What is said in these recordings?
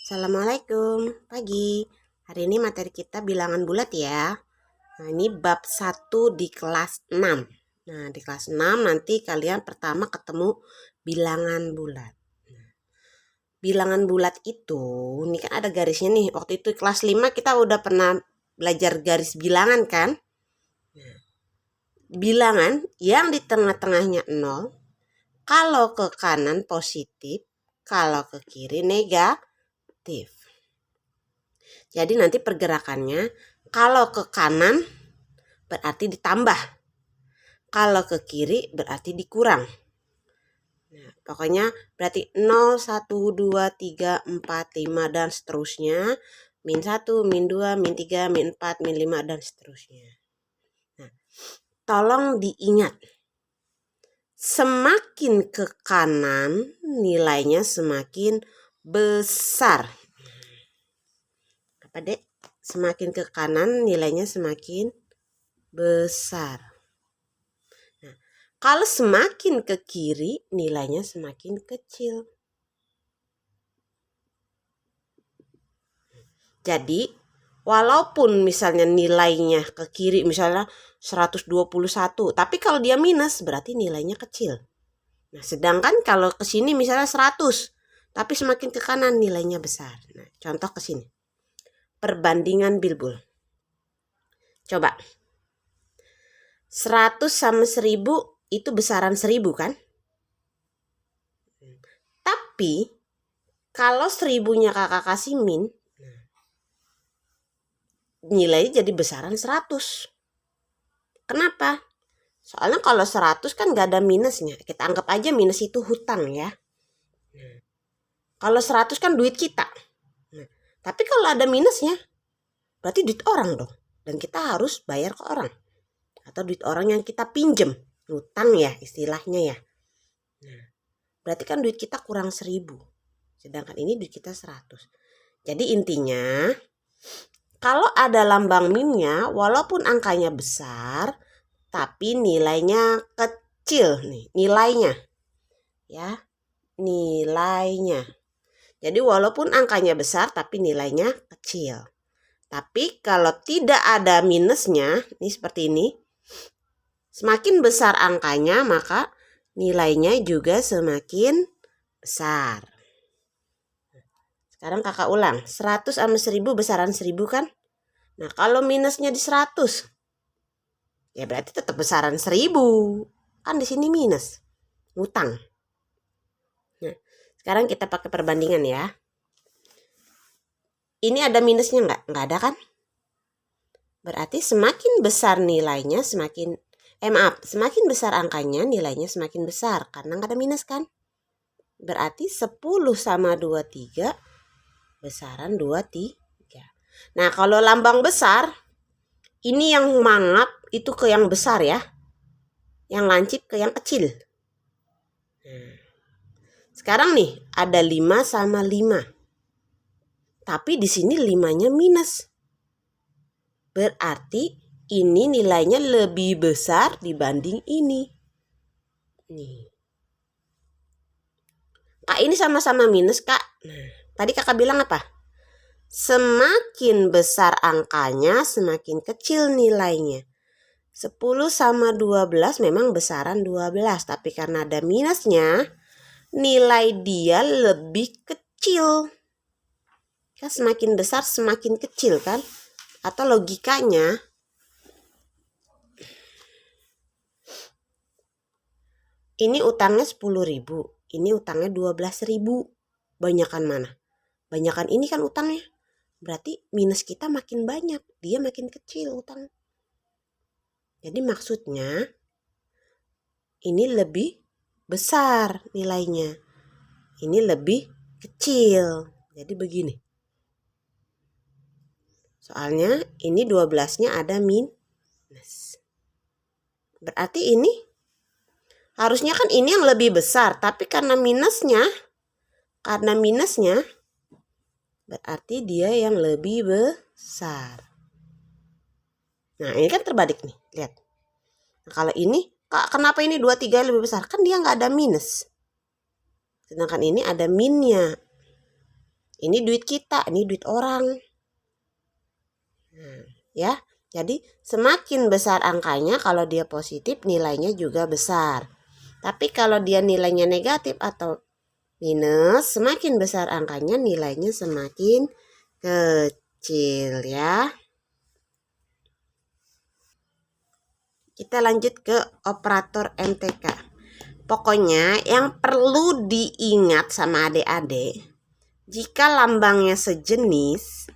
Assalamualaikum, pagi. Hari ini materi kita bilangan bulat ya. Nah, ini bab 1 di kelas 6. Nah, di kelas 6 nanti kalian pertama ketemu bilangan bulat. Bilangan bulat itu, ini kan ada garisnya nih. Waktu itu kelas 5 kita udah pernah belajar garis bilangan kan? Nah, bilangan yang di tengah-tengahnya 0, kalau ke kanan positif, kalau ke kiri negatif. Jadi nanti pergerakannya kalau ke kanan berarti ditambah, kalau ke kiri berarti dikurang. Nah, pokoknya berarti 0, 1, 2, 3, 4, 5 dan seterusnya. Min 1, min 2, min 3, min 4, min 5 dan seterusnya. Nah, tolong diingat. Semakin ke kanan nilainya semakin besar. Apa dek? Semakin ke kanan nilainya semakin besar. Nah, kalau semakin ke kiri nilainya semakin kecil. Jadi walaupun misalnya nilainya ke kiri misalnya 121, tapi kalau dia minus berarti nilainya kecil. Nah, sedangkan kalau ke sini misalnya 100, tapi semakin ke kanan nilainya besar. Nah, contoh ke sini. Perbandingan bilbul. Coba. 100 sama 1000 itu besaran 1000 kan? Tapi kalau 1000-nya kakak kasih min, nilainya jadi besaran 100. Kenapa? Soalnya kalau 100 kan gak ada minusnya. Kita anggap aja minus itu hutang ya. Kalau 100 kan duit kita. Tapi kalau ada minusnya, berarti duit orang dong. Dan kita harus bayar ke orang. Atau duit orang yang kita pinjem. Hutang ya istilahnya ya. Nah, berarti kan duit kita kurang 1000. Sedangkan ini duit kita 100. Jadi intinya, kalau ada lambang minnya, walaupun angkanya besar, tapi nilainya kecil nih, nilainya. Ya, nilainya. Jadi walaupun angkanya besar, tapi nilainya kecil. Tapi kalau tidak ada minusnya, ini seperti ini, semakin besar angkanya, maka nilainya juga semakin besar. Sekarang kakak ulang, 100 sama 1000 besaran 1000 kan? Nah, kalau minusnya di 100, ya berarti tetap besaran 1000. Kan di sini minus, hutang. Nah, sekarang kita pakai perbandingan ya. Ini ada minusnya nggak? Nggak ada kan? Berarti semakin besar nilainya semakin semakin besar angkanya nilainya semakin besar karena nggak ada minus kan? Berarti 10 sama 23 besaran 23. Nah, kalau lambang besar ini yang mangap itu ke yang besar ya. Yang lancip ke yang kecil. Nah, sekarang nih ada 5 sama 5. Tapi di sini 5-nya minus. Berarti ini nilainya lebih besar dibanding ini. Nih. Kak, ini sama-sama minus, Kak. Nah, tadi kakak bilang apa? Semakin besar angkanya, semakin kecil nilainya. 10 sama 12 memang besaran 12. Tapi karena ada minusnya, nilai dia lebih kecil. Kan semakin besar semakin kecil kan? Atau logikanya, ini utangnya 10.000, ini utangnya 12.000. Banyakan mana? Banyakan ini kan utangnya. Berarti minus kita makin banyak, dia makin kecil utang. Jadi maksudnya ini lebih besar nilainya. Ini lebih kecil. Jadi begini. Soalnya ini 12-nya ada minus. Berarti ini harusnya kan ini yang lebih besar. Tapi karena minusnya berarti dia yang lebih besar. Nah, ini kan terbalik nih. Lihat. Nah, kalau ini, kenapa ini 23 lebih besar? Kan dia nggak ada minus. Sedangkan ini ada minnya. Ini duit kita, ini duit orang. Nah, ya. Jadi semakin besar angkanya kalau dia positif nilainya juga besar. Tapi kalau dia nilainya negatif atau minus, semakin besar angkanya nilainya semakin kecil ya. Kita lanjut ke operator MTK. Pokoknya yang perlu diingat sama adik-adik, jika lambangnya sejenis,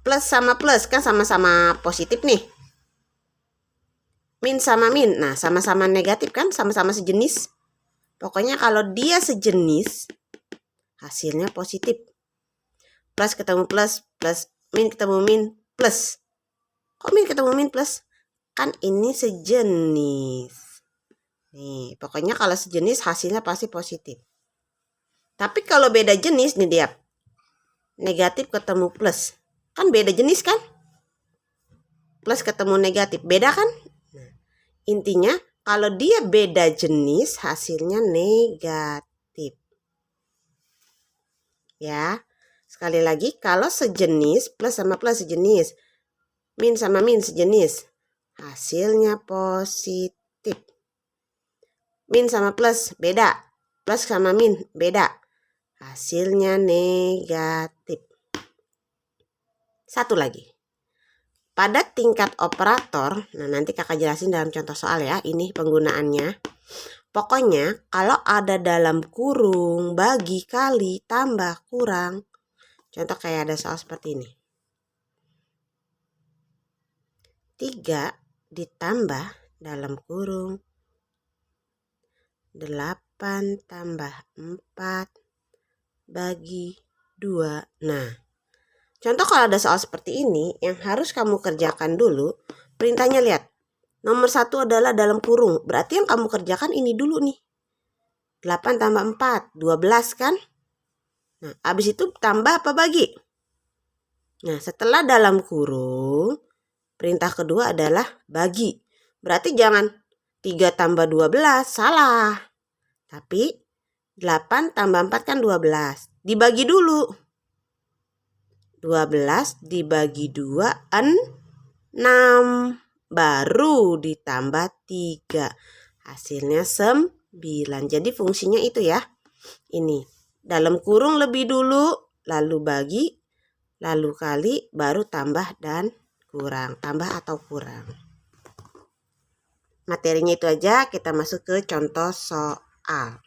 plus sama plus kan sama-sama positif nih. Min sama min, nah sama-sama negatif kan, sama-sama sejenis. Pokoknya kalau dia sejenis, hasilnya positif. Plus ketemu plus, plus min ketemu min, plus. Kok min ketemu min plus? Kan ini sejenis. Nih, pokoknya kalau sejenis hasilnya pasti positif. Tapi kalau beda jenis nih dia, negatif ketemu plus. Kan beda jenis kan? Plus ketemu negatif, beda kan? Nah, intinya kalau dia beda jenis hasilnya negatif. Ya, sekali lagi kalau sejenis plus sama plus sejenis, min sama min sejenis, hasilnya positif. Min sama plus beda, plus sama min beda, hasilnya negatif. Satu lagi, pada tingkat operator, nah nanti kakak jelasin dalam contoh soal ya, ini penggunaannya. Pokoknya kalau ada dalam kurung, bagi, kali, tambah, kurang. Contoh kayak ada soal seperti ini. 3 ditambah dalam kurung 8 tambah 4 bagi 2. Nah, contoh kalau ada soal seperti ini, yang harus kamu kerjakan dulu, perintahnya lihat. Nomor 1 adalah dalam kurung, berarti yang kamu kerjakan ini dulu nih. 8 tambah 4, 12 kan? Nah, habis itu tambah apa bagi? Nah, setelah dalam kurung, perintah kedua adalah bagi. Berarti jangan 3 tambah 12, salah. Tapi 8 tambah 4 kan 12. Dibagi dulu. 12 dibagi 2, 6. Baru ditambah 3. Hasilnya 9. Jadi fungsinya itu ya. Ini. Dalam kurung lebih dulu, lalu bagi, lalu kali, baru tambah dan kurang. Tambah atau kurang. Materinya itu aja, kita masuk ke contoh soal.